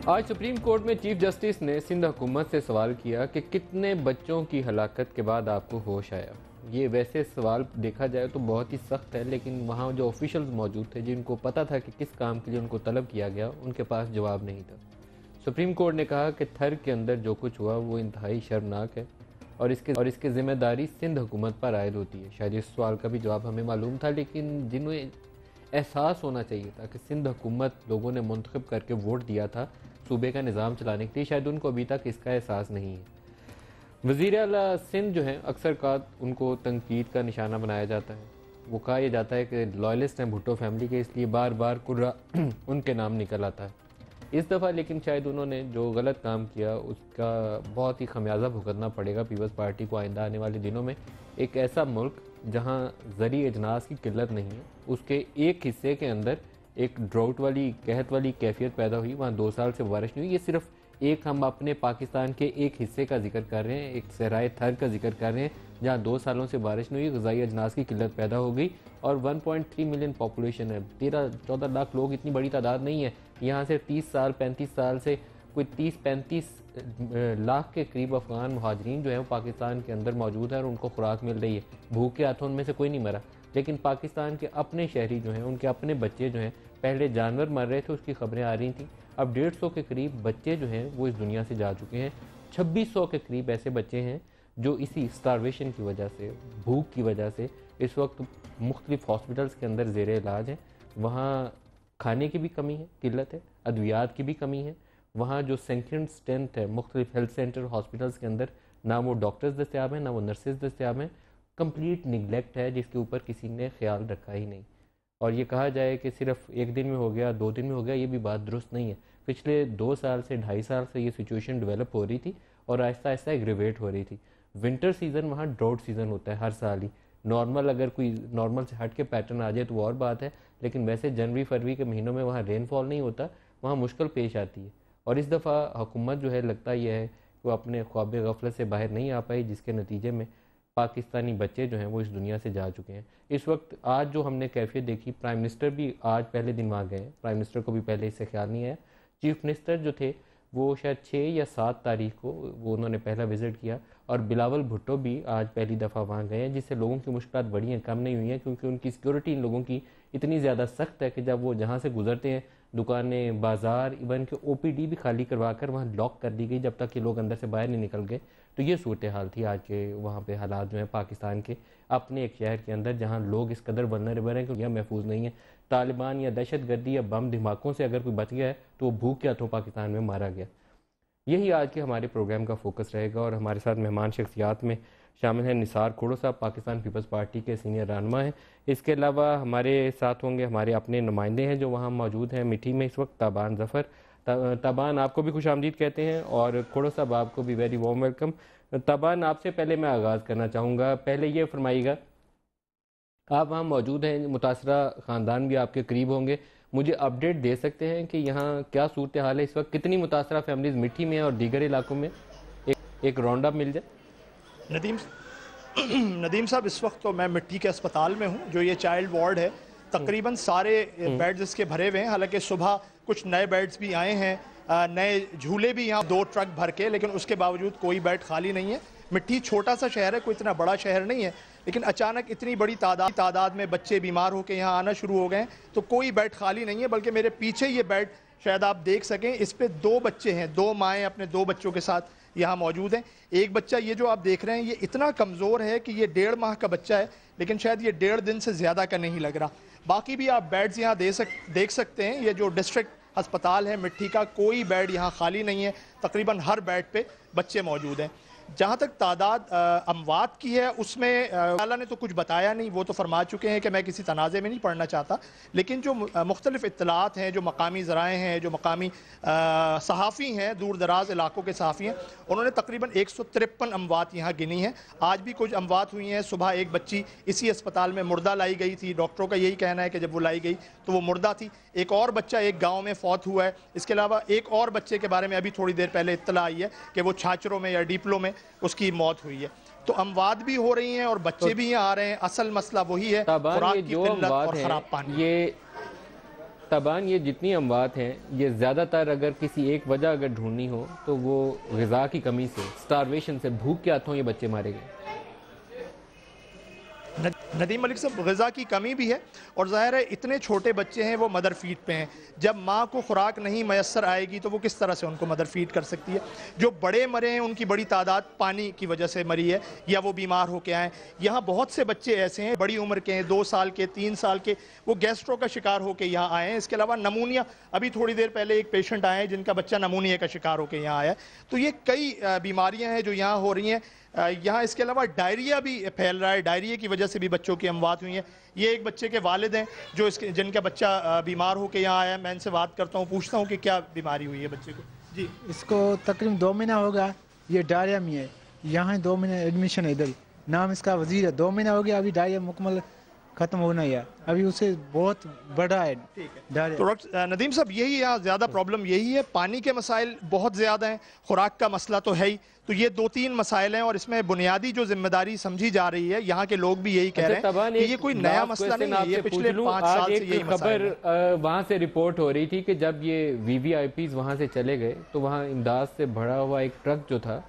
آج supreme court میں chief justice نے سندھ حکومت سے سوال کیا کہ کتنے بچوں کی ہلاکت کے بعد آپ کو ہوش آیا۔ یہ ویسے سوال دیکھا جائے تو بہت ہی سخت ہے، لیکن وہاں جو آفیشلز موجود تھے جن کو پتہ تھا کہ کس کام کے لیے ان کو طلب کیا گیا، ان کے پاس جواب نہیں تھا۔ سپریم کورٹ نے کہا کہ تھر کے اندر جو کچھ ہوا وہ انتہائی شرمناک ہے اور اس کی ذمہ داری سندھ حکومت پر عائد ہوتی ہے۔ شاید اس سوال کا بھی جواب ہمیں معلوم تھا، لیکن جنہیں احساس ہونا چاہیے تھا کہ سندھ حکومت لوگوں نے منتخب کر کے ووٹ دیا تھا صوبے کا نظام چلانے کے لیے، شاید ان کو ابھی تک اس کا احساس نہیں ہے۔ وزیر اعلیٰ سندھ جو ہیں اکثر ان کو تنقید کا نشانہ بنایا جاتا ہے۔ وہ کہا یہ جاتا ہے کہ لائلسٹ ہیں بھٹو فیملی کے، اس لیے بار بار کرا ان کے نام نکل آتا ہے۔ اس دفعہ لیکن شاید انہوں نے جو غلط کام کیا اس کا بہت ہی خمیازہ بھگتنا پڑے گا پیپلز پارٹی کو آئندہ آنے والے دنوں میں۔ ایک ایسا ملک جہاں زرعی اجناس کی قلت نہیں ہے، اس کے ایک حصے کے اندر ایک ڈراؤٹ والی قحط والی کیفیت پیدا ہوئی، وہاں 2 سال سے بارش نہیں ہوئی۔ یہ صرف ہم اپنے پاکستان کے ایک حصے کا ذکر کر رہے ہیں، ایک صحرائے تھر کا ذکر کر رہے ہیں جہاں 2 سالوں سے بارش نہیں ہوئی، غذائی اجناس کی قلت پیدا ہو گئی اور 1.3 ملین پاپولیشن ہے، 13-14 لاکھ لوگ، اتنی بڑی تعداد نہیں ہے۔ یہاں سے 35 سال سے کوئی 30-35 لاکھ کے قریب افغان مہاجرین جو ہیں وہ پاکستان کے اندر موجود ہیں اور ان کو خوراک مل رہی ہے، بھوک کے ہاتھوں ان میں سے کوئی نہیں مرا۔ لیکن پاکستان کے اپنے شہری جو ہیں، ان کے اپنے بچے جو ہیں، پہلے جانور مر رہے تھے اس کی خبریں آ رہی تھیں، اب 150 کے قریب بچے جو ہیں وہ اس دنیا سے جا چکے ہیں۔ 2600 کے قریب ایسے بچے ہیں جو اسی سٹارویشن کی وجہ سے، بھوک کی وجہ سے اس وقت مختلف ہاسپٹلز کے اندر زیر علاج ہیں۔ وہاں کھانے کی بھی کمی ہے، قلت ہے، ادویات کی بھی کمی ہے، وہاں جو سینکڑوں اسٹرینتھ ہے مختلف ہیلتھ سینٹر ہاسپٹلز کے اندر، نہ وہ ڈاکٹرز دستیاب ہیں نہ وہ نرسز دستیاب ہیں، کمپلیٹ نگلیکٹ ہے جس کے اوپر کسی نے خیال رکھا ہی نہیں۔ اور یہ کہا جائے کہ صرف 1 دن میں ہو گیا، 2 دن میں ہو گیا، یہ بھی بات درست نہیں ہے۔ پچھلے 2 سال سے 2.5 سال سے یہ سچویشن ڈیولپ ہو رہی تھی اور آہستہ آہستہ ایگریویٹ ہو رہی تھی۔ ونٹر سیزن وہاں ڈراؤٹ سیزن ہوتا ہے ہر سال ہی، نارمل اگر کوئی نارمل سے ہٹ کے پیٹرن آ جائے تو وہ اور بات ہے، لیکن ویسے جنوری فروری کے مہینوں میں وہاں رین فال نہیں ہوتا، وہاں مشکل پیش آتی ہے۔ اور اس دفعہ حکومت جو ہے لگتا یہ ہے کہ وہ اپنے خواب غفلت سے باہر نہیں آ پائی، جس کے نتیجے میں پاکستانی بچے جو ہیں وہ اس دنیا سے جا چکے ہیں۔ اس وقت آج جو ہم نے کیفیت دیکھی، پرائم منسٹر بھی آج پہلے دن وہاں گئے ہیں، پرائم منسٹر کو بھی پہلے اس سے خیال نہیں آیا۔ چیف منسٹر جو تھے وہ شاید 6 یا 7 تاریخ کو وہ انہوں نے پہلا وزٹ کیا، اور بلاول بھٹو بھی آج پہلی دفعہ وہاں گئے ہیں، جس سے لوگوں کی مشکلات بڑی ہیں، کم نہیں ہوئی ہیں، کیونکہ ان کی سیکیورٹی ان لوگوں کی اتنی زیادہ سخت ہے کہ جب وہ جہاں سے گزرتے ہیں، دکانیں، بازار، ایون کہ OPD بھی خالی کروا کر وہاں لاک کر دی گئی جب تک کہ لوگ اندر سے باہر نہیں نکل گئے۔ تو یہ صورتحال تھی آج کے وہاں پہ حالات جو ہیں پاکستان کے اپنے ایک شہر کے اندر، جہاں لوگ اس قدر ولنریبل ہیں کہ یہ محفوظ نہیں ہے۔ طالبان یا دہشت گردی یا بم دھماکوں سے اگر کوئی بچ گیا ہے تو وہ بھوک کے ہاتھوں پاکستان میں مارا گیا۔ یہی آج کے ہمارے پروگرام کا فوکس رہے گا، اور ہمارے ساتھ مہمان شخصیات میں شامل ہیں نثار کھوڑو صاحب، پاکستان پیپلز پارٹی کے سینئر رہنما ہیں۔ اس کے علاوہ ہمارے ساتھ ہوں گے ہمارے اپنے نمائندے ہیں جو وہاں موجود ہیں میٹھی میں اس وقت، تابان ظفر۔ تابان آپ کو بھی خوش آمدید کہتے ہیں، اور کھوڑو صاحب آپ کو بھی ویری وارم ویلکم۔ تابان آپ سے پہلے میں آغاز کرنا چاہوں گا، پہلے یہ فرمائیے گا، آپ وہاں موجود ہیں، متاثرہ خاندان بھی آپ کے قریب ہوں گے، مجھے اپڈیٹ دے سکتے ہیں کہ یہاں کیا صورتحال ہے اس وقت، کتنی متاثرہ فیملیز مٹھی میں اور دیگر علاقوں میں، ایک راؤنڈ اپ مل جائے؟ ندیم صاحب، اس وقت تو میں مٹھی کے اسپتال میں ہوں، جو یہ چائلڈ وارڈ ہے، تقریباً سارے بیڈز اس کے بھرے ہوئے ہیں، حالانکہ صبح کچھ نئے بیڈز بھی آئے ہیں، نئے جھولے بھی یہاں 2 ٹرک بھر کے، لیکن اس کے باوجود کوئی بیڈ خالی نہیں ہے۔ مٹھی چھوٹا سا شہر ہے، کوئی اتنا بڑا شہر نہیں ہے، لیکن اچانک اتنی بڑی تعداد میں بچے بیمار ہو کے یہاں آنا شروع ہو گئے ہیں، تو کوئی بیڈ خالی نہیں ہے، بلکہ میرے پیچھے یہ بیڈ شاید آپ دیکھ سکیں، اس پہ 2 بچے ہیں، 2 مائیں اپنے 2 بچوں کے ساتھ یہاں موجود ہیں۔ ایک بچہ یہ جو آپ دیکھ رہے ہیں یہ اتنا کمزور ہے کہ یہ 1.5 ماہ کا بچہ ہے، لیکن شاید یہ 1.5 دن سے زیادہ کا نہیں لگ رہا۔ باقی بھی آپ بیڈز یہاں دیکھ سکتے ہیں، یہ جو ڈسٹرکٹ ہسپتال ہے مٹھی کا، کوئی بیڈ یہاں خالی نہیں ہے، تقریباً ہر بیڈ پہ بچے موجود ہیں۔ جہاں تک تعداد اموات کی ہے اس میں اللہ نے تو کچھ بتایا نہیں، وہ تو فرما چکے ہیں کہ میں کسی تنازع میں نہیں پڑھنا چاہتا، لیکن جو مختلف اطلاعات ہیں، جو مقامی ذرائع ہیں، جو مقامی صحافی ہیں، دور دراز علاقوں کے صحافی ہیں، انہوں نے تقریباً 153 اموات یہاں گنی ہیں۔ آج بھی کچھ اموات ہوئی ہیں، صبح ایک بچی اسی اسپتال میں مردہ لائی گئی تھی، ڈاکٹروں کا یہی کہنا ہے کہ جب وہ لائی گئی تو وہ مردہ تھی۔ ایک اور بچہ ایک گاؤں میں فوت ہوا ہے، اس کے علاوہ ایک اور بچے کے بارے میں ابھی تھوڑی دیر پہلے اطلاع آئی ہے کہ وہ چھاچروں میں یا ڈیپلوں میں اس کی موت ہوئی ہے۔ تو اموات بھی ہو رہی ہیں اور بچے بھی یہاں آ رہے ہیں، اصل مسئلہ وہی ہے، خوراک کی قلت اور خراب پانی۔ تابان یہ جتنی اموات ہیں یہ زیادہ تر اگر کسی ایک وجہ اگر ڈھونڈنی ہو تو وہ غذا کی کمی سے، سٹارویشن سے، بھوک کے ہاتھوں یہ بچے مارے گئے۔ ندیم ملک صاحب، غذا کی کمی بھی ہے اور ظاہر ہے اتنے چھوٹے بچے ہیں وہ مدر فیڈ پہ ہیں، جب ماں کو خوراک نہیں میسر آئے گی تو وہ کس طرح سے ان کو مدر فیڈ کر سکتی ہے؟ جو بڑے مرے ہیں ان کی بڑی تعداد پانی کی وجہ سے مری ہے یا وہ بیمار ہو کے آئے ہیں۔ یہاں بہت سے بچے ایسے ہیں بڑی عمر کے ہیں، 2 سال کے، 3 سال کے، وہ گیسٹرو کا شکار ہو کے یہاں آئے ہیں۔ اس کے علاوہ نمونیا، ابھی تھوڑی دیر پہلے ایک پیشنٹ آئے ہیں جن کا بچہ نمونیا کا شکار ہو کے یہاں آیا ہے۔ تو یہ کئی بیماریاں ہیں جو یہاں ہو رہی ہیں۔ یہاں اس کے علاوہ ڈائریا بھی پھیل رہا ہے، ڈائریا کی وجہ سے بھی بچوں کی اموات ہوئی ہیں۔ یہ ایک بچے کے والد ہیں جو جن کا بچہ بیمار ہو کے یہاں آیا ہے۔ میں ان سے بات کرتا ہوں، پوچھتا ہوں کہ کیا بیماری ہوئی ہے بچے کو۔ جی، اس کو تقریباً 2 مہینہ ہوگا، یہ ڈائریا میں ہے، یہاں 2 مہینے ایڈمیشن ہے، ادھر نام اس کا وزیر ہے۔ 2 مہینہ ہو گیا، ابھی ڈائریا مکمل ختم ہونا ہی ہے، ابھی اسے بہت بڑا ہے ڈائریا۔ تو ڈاکٹر ندیم صاحب، یہی یہاں زیادہ پرابلم یہی ہے، پانی کے مسائل بہت زیادہ ہیں، خوراک کا مسئلہ تو ہے ہی، تو یہ 2-3 مسائل ہیں اور اس میں بنیادی جو ذمہ داری سمجھی جا رہی ہے، یہاں کے لوگ بھی یہی کہہ رہے ہیں کہ یہ کوئی نیا مسئلہ نہیں ہے، یہ پچھلے 5 سال سے یہی مسائل ہے۔ خبر وہاں سے رپورٹ ہو رہی تھی کہ جب یہ VVIPs وہاں سے چلے گئے تو وہاں امداد سے بھرا ہوا ایک ٹرک جو تھا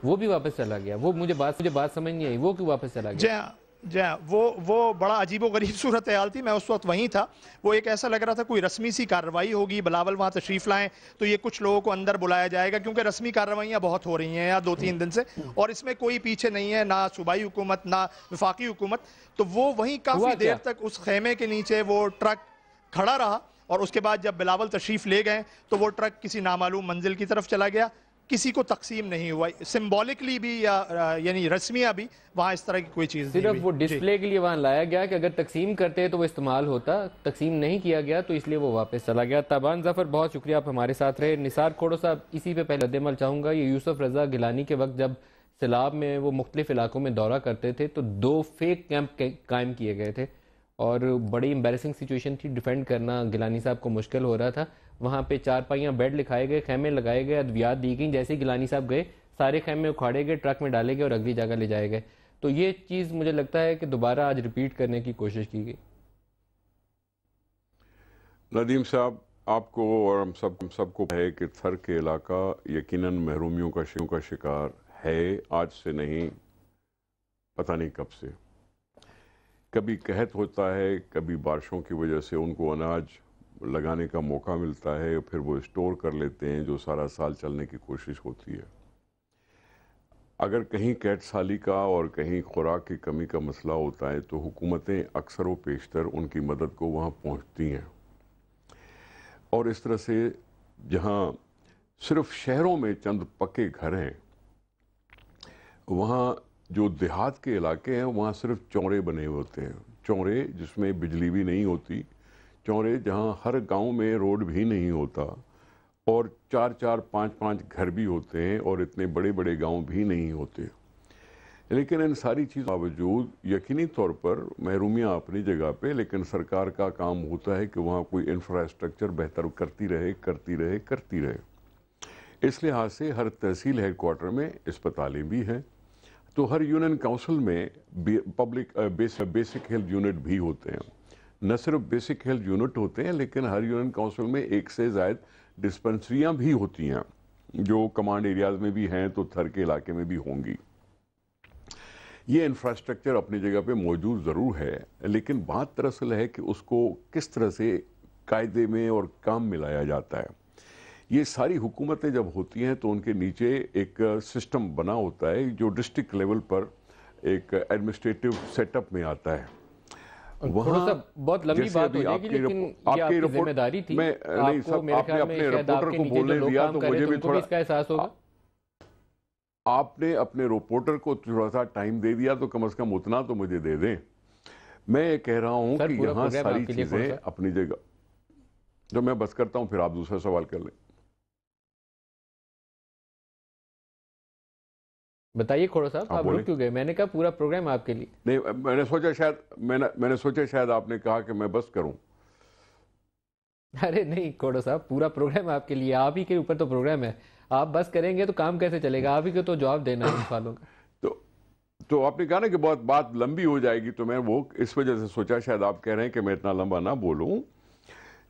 وہ بھی واپس چلا گیا۔ وہ مجھے بات سمجھ نہیں آئی، وہ کیوں واپس چلا گیا؟ جی ہاں، وہ بڑا عجیب و غریب صورتحال تھی، میں اس وقت وہیں تھا۔ وہ ایک ایسا لگ رہا تھا کوئی رسمی سی کارروائی ہوگی، بلاول وہاں تشریف لائیں تو یہ کچھ لوگوں کو اندر بلایا جائے گا، کیونکہ رسمی کارروائیاں بہت ہو رہی ہیں یہاں 2-3 دن سے، اور اس میں کوئی پیچھے نہیں ہے، نہ صوبائی حکومت نہ وفاقی حکومت۔ تو وہ وہیں کافی دیر تک اس خیمے کے نیچے وہ ٹرک کھڑا رہا، اور اس کے بعد جب بلاول تشریف لے گئے تو وہ ٹرک کسی نامعلوم منزل کی طرف چلا گیا، کسی کو تقسیم نہیں ہوا، سمبولکلی بھی یا یعنی رسمیہ بھی وہاں اس طرح کی کوئی چیز نہیں ہوئی۔ صرف وہ ڈسپلے کے لیے وہاں لایا گیا کہ اگر تقسیم کرتے تو وہ استعمال ہوتا، تقسیم نہیں کیا گیا تو اس لیے وہ واپس چلا گیا۔ تابان ظفر، بہت شکریہ آپ ہمارے ساتھ رہے۔ نثار کھوڑو صاحب، اسی پہ پہلے رد عمل چاہوں گا، یہ یوسف رضا گیلانی کے وقت جب سیلاب میں وہ مختلف علاقوں میں دورہ کرتے تھے تو 2 فیک کیمپ قائم کیے گئے تھے اور بڑی امبیرسنگ سچویشن تھی، ڈیفینڈ کرنا گیلانی صاحب کو مشکل ہو رہا تھا۔ وہاں پہ 4 پائیاں بیڈ لکھائے گئے، خیمے لگائے گئے، ادویات دی گئیں، جیسے گیلانی صاحب گئے سارے خیمے اکھاڑے گئے، ٹرک میں ڈالے گئے اور اگلی جگہ لے جائے گئے۔ تو یہ چیز مجھے لگتا ہے کہ دوبارہ آج ریپیٹ کرنے کی کوشش کی گئی۔ ندیم صاحب، آپ کو اور ہم سب کو ہے کہ تھر کے علاقہ یقیناً محرومیوں کا شکار ہے، آج سے نہیں، پتہ نہیں کب سے۔ کبھی قحط ہوتا ہے، کبھی بارشوں کی وجہ سے ان کو اناج لگانے کا موقع ملتا ہے، پھر وہ اسٹور کر لیتے ہیں جو سارا سال چلنے کی کوشش ہوتی ہے۔ اگر کہیں قحط سالی کا اور کہیں خوراک کی کمی کا مسئلہ ہوتا ہے تو حکومتیں اکثر و بیشتر ان کی مدد کو وہاں پہنچتی ہیں، اور اس طرح سے جہاں صرف شہروں میں چند پکے گھر ہیں، وہاں جو دیہات کے علاقے ہیں وہاں صرف چونرے بنے ہوتے ہیں، چونرے جس میں بجلی بھی نہیں ہوتی، چونرے جہاں ہر گاؤں میں روڈ بھی نہیں ہوتا اور 4-4 5-5 گھر بھی ہوتے ہیں اور اتنے بڑے بڑے گاؤں بھی نہیں ہوتے۔ لیکن ان ساری چیزوں کے باوجود یقینی طور پر محرومیاں اپنی جگہ پہ، لیکن سرکار کا کام ہوتا ہے کہ وہاں کوئی انفراسٹرکچر بہتر کرتی رہے۔ اس لحاظ سے ہر تحصیل ہیڈ کوارٹر میں اسپتالیں بھی ہیں، تو ہر یونین کونسل میں بیسک ہیلتھ یونٹ بھی ہوتے ہیں۔ نہ صرف بیسک ہیلتھ یونٹ ہوتے ہیں لیکن ہر یونین کونسل میں 1 سے زائد ڈسپنسریاں بھی ہوتی ہیں، جو کمانڈ ایریاز میں بھی ہیں تو تھر کے علاقے میں بھی ہوں گی۔ یہ انفراسٹرکچر اپنی جگہ پہ موجود ضرور ہے، لیکن بات دراصل ہے کہ اس کو کس طرح سے قاعدے میں اور کام میں لایا جاتا ہے۔ یہ ساری حکومتیں جب ہوتی ہیں تو ان کے نیچے ایک سسٹم بنا ہوتا ہے جو ڈسٹرکٹ لیول پر ایک ایڈمنسٹریٹو سیٹ اپ میں آتا ہے۔ وہاں بہت لمبی بات ہو جائے گی، لیکن یہ آپ کی ذمہ داری تھی، آپ کو میرے خیال میں شاید آپ کے نیچے جو لوگ کام کر رہے تھے ان کو بھی اس کا احساس ہوگا۔ آپ نے اپنے رپورٹر کو تھوڑا سا ٹائم دے دیا تو کم از کم اتنا تو مجھے دے دیں۔ میں یہ کہہ رہا ہوں کہ یہاں ساری چیزیں اپنی جگہ، جو میں بس کرتا ہوں پھر آپ دوسرا سوال کر لیں۔ بتائیے کھوڑو صاحب، آپ رک کیوں گئے؟ میں نے کہا پورا پروگرام آپ کے لیے۔ نہیں، میں نے سوچا شاید آپ نے کہا کہ میں بس کروں۔ ارے نہیں کھوڑو صاحب، پورا پروگرام آپ کے لیے، آپ ہی کے اوپر تو پروگرام ہے۔ آپ بس کریں گے تو کام کیسے چلے گا؟ آپ ہی کو تو جواب دینا ہے ان سوالوں کا۔ تو آپ نے کہا نا کہ بہت بات لمبی ہو جائے گی، تو میں وہ اس وجہ سے سوچا شاید آپ کہہ رہے ہیں کہ میں اتنا لمبا نہ بولوں۔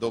2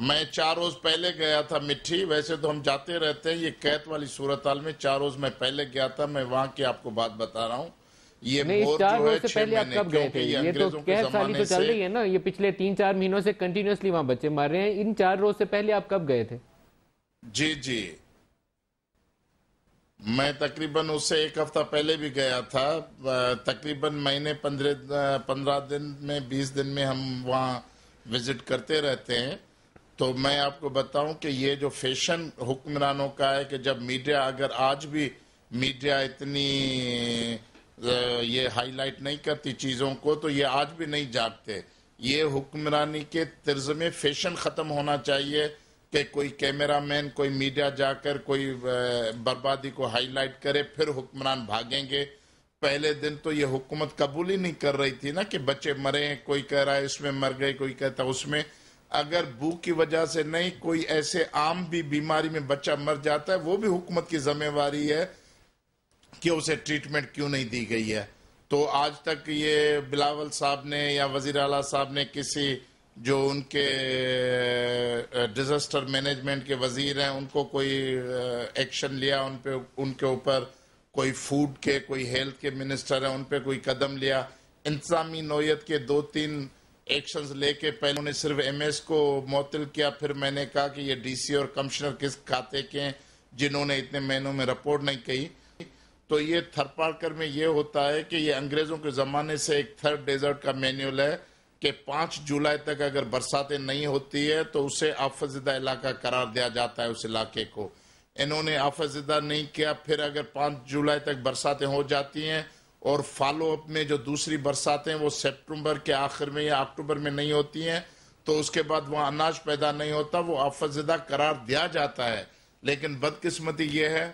میں 4 روز پہلے گیا تھا مٹھی، ویسے تو ہم جاتے رہتے ہیں، یہ قید والی صورتحال میں 4 روز میں پہلے گیا تھا، میں وہاں کی آپ کو بات بتا رہا ہوں. یہ نہیں، بور 4 جو ہے روز سے 6 پہلے آپ مہینے، کب گئے تھے؟ کیونکہ یہ یہ تو انگریزوں کے قید سالی زمانے تو چل سے. رہی ہے نا، یہ پچھلے 3-4 مہینوں سے کنٹینیوسلی وہاں بچے مار رہے ہیں. ان 4 روز سے پہلے آپ کب گئے تھے؟ جی میں تقریباً اس سے 1 ہفتہ پہلے بھی گیا تھا. تقریباً مہینے 15 دن میں 20 دن میں ہم وہاں وزٹ کرتے رہتے ہیں. تو میں آپ کو بتاؤں کہ یہ جو فیشن حکمرانوں کا ہے کہ جب میڈیا، اگر آج بھی میڈیا اتنی یہ ہائی لائٹ نہیں کرتی چیزوں کو، تو یہ آج بھی نہیں جاگتے. یہ حکمرانی کے طرز میں فیشن ختم ہونا چاہیے کہ کوئی کیمرہ مین، کوئی میڈیا جا کر کوئی بربادی کو ہائی لائٹ کرے، پھر حکمران بھاگیں گے. پہلے دن تو یہ حکومت قبول ہی نہیں کر رہی تھی نا کہ بچے مرے ہیں، کوئی کہہ رہا ہے اس میں مر گئے، کوئی کہتا اس میں. اگر بھوک کی وجہ سے نہیں، کوئی ایسے عام بھی بیماری میں بچہ مر جاتا ہے، وہ بھی حکومت کی ذمہ داری ہے کہ اسے ٹریٹمنٹ کیوں نہیں دی گئی ہے. تو آج تک یہ بلاول صاحب نے یا وزیر اعلیٰ صاحب نے کسی جو ان کے ڈیزاسٹر مینجمنٹ کے وزیر ہیں ان کو کوئی ایکشن لیا، ان کے اوپر کوئی فوڈ کے، کوئی ہیلتھ کے منسٹر ہیں ان پہ کوئی قدم لیا. انتظامی نوعیت کے 2-3 ایکشنز لے کے پہلے انہوں نے صرف ایم ایس کو معطل کیا. پھر میں نے کہا کہ یہ ڈی سی اور کمشنر کس کھاتے کے ہیں جنہوں نے اتنے مہینوں میں رپورٹ نہیں کی. تو یہ تھرپارکر میں یہ ہوتا ہے کہ یہ انگریزوں کے زمانے سے ایک تھرڈ ڈیزرٹ کا مینیول ہے کہ 5 جولائی تک اگر برساتیں نہیں ہوتی ہے تو اسے آفت زدہ علاقہ قرار دیا جاتا ہے اس علاقے کو. انہوں نے آفت زدہ نہیں کیا. پھر اگر 5 جولائی تک برساتیں ہو جاتی ہیں اور فالو اپ میں جو دوسری برساتیں وہ سپٹمبر کے آخر میں یا اکتوبر میں نہیں ہوتی ہیں تو اس کے بعد وہاں اناج پیدا نہیں ہوتا، وہ آفت زدہ قرار دیا جاتا ہے. لیکن بدقسمتی یہ ہے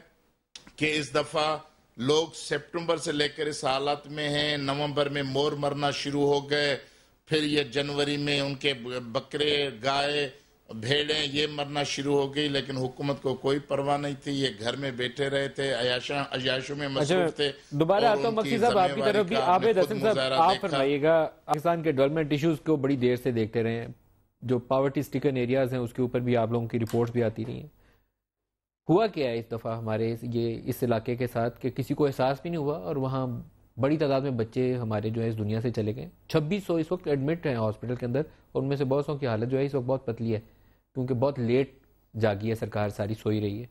کہ اس دفعہ لوگ سپٹمبر سے لے کر اس حالت میں ہیں. نومبر میں مور مرنا شروع ہو گئے، پھر یہ جنوری میں ان کے بکرے، گائے، بھیڑیں یہ مرنا شروع ہو گئی. لیکن حکومت کو کوئی پرواہ نہیں تھی، یہ گھر میں بیٹھے رہے تھے، عیاشوں میں مصروف تھے. دوبارہ آتا ہوں مکی صاحب آپ کی طرف بھی. عابد حسن صاحب آپ فرمائیے گا، پاکستان کے ڈیولپمنٹ ایشوز کو بڑی دیر سے دیکھتے رہے ہیں، جو پاورٹی سٹیکن ایریاز ہیں اس کے اوپر بھی آپ لوگوں کی رپورٹس بھی آتی رہی ہیں. ہوا کیا ہے اس دفعہ ہمارے اس علاقے کے ساتھ کہ کسی کو احساس بھی نہیں ہوا اور وہاں بڑی تعداد میں بچے ہمارے جو ہے اس دنیا سے چلے گئے. 2600 اس وقت ایڈمٹ ہیں ہاسپٹل کے اندر اور ان میں سے بہت سو کی حالت جو ہے اس وقت بہت پتلی ہے کیونکہ بہت لیٹ جاگی ہے سرکار، ساری سوئی رہی ہے.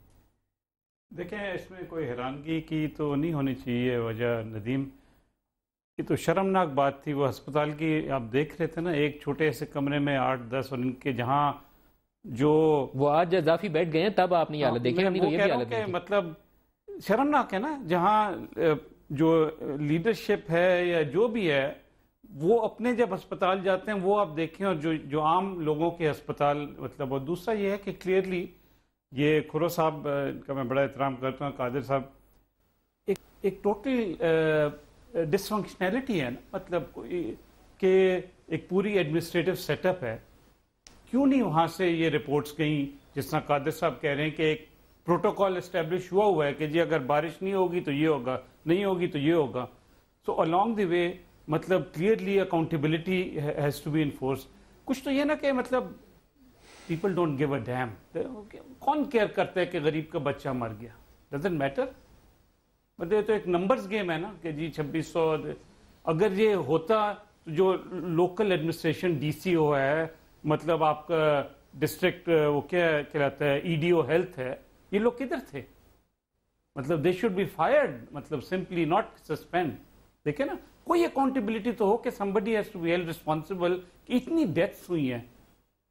دیکھیں اس میں کوئی حیرانگی کی تو نہیں ہونی چاہیے وجہ ندیم، یہ تو شرمناک بات تھی. وہ ہسپتال کی آپ دیکھ رہے تھے نا، ایک چھوٹے سے کمرے میں 8-10 اور ان کے جہاں جو وہ آج اضافی بیٹھ گئے ہیں تب آپ نے یہ حالت دیکھیں. وہ کہہ رہا ہوں کہ مطلب شرمناک ہے نا، جہاں جو لیڈرشپ ہے یا جو بھی ہے وہ اپنے جب ہسپتال جاتے ہیں وہ آپ دیکھیں، اور جو عام لوگوں کے ہسپتال مطلب. اور دوسرا یہ ہے کہ کلیئرلی یہ کھرو صاحب کا میں بڑا احترام کرتا ہوں، قادر صاحب، ایک ٹوٹل ڈسفنکشنلٹی ہے نا، مطلب کہ ایک پوری ایڈمنسٹریٹو سیٹ اپ ہے. کیوں نہیں وہاں سے یہ رپورٹس گئیں جس طرح قادر صاحب کہہ رہے ہیں کہ ایک پروٹوکول اسٹیبلش ہوا ہے کہ جی اگر بارش نہیں ہوگی تو یہ ہوگا، نہیں ہوگی تو یہ ہوگا. سو along دی وے مطلب clearly accountability has to be enforce. کچھ تو یہ نا کہ مطلب people don't give a damn. کون کیئر کرتا ہے کہ غریب کا بچہ مر گیا؟ Doesn't matter. مطلب تو ایک نمبرز گیم ہے نا کہ جی 2600. اگر یہ ہوتا تو جو لوکل ایڈمنسٹریشن ڈی سی او ہے، مطلب آپ کا ڈسٹرکٹ وہ کیا کہلاتا ہے ای ڈی او ہیلتھ ہے، یہ لوگ کدھر تھے؟ مطلب دے شوڈ بی فائرڈ، مطلب سمپلی ناٹ سسپینڈ. دیکھیں نا کوئی اکاؤنٹیبلٹی تو ہو کہ somebody has to be held responsible کہ اتنی ڈیتھس ہوئی ہیں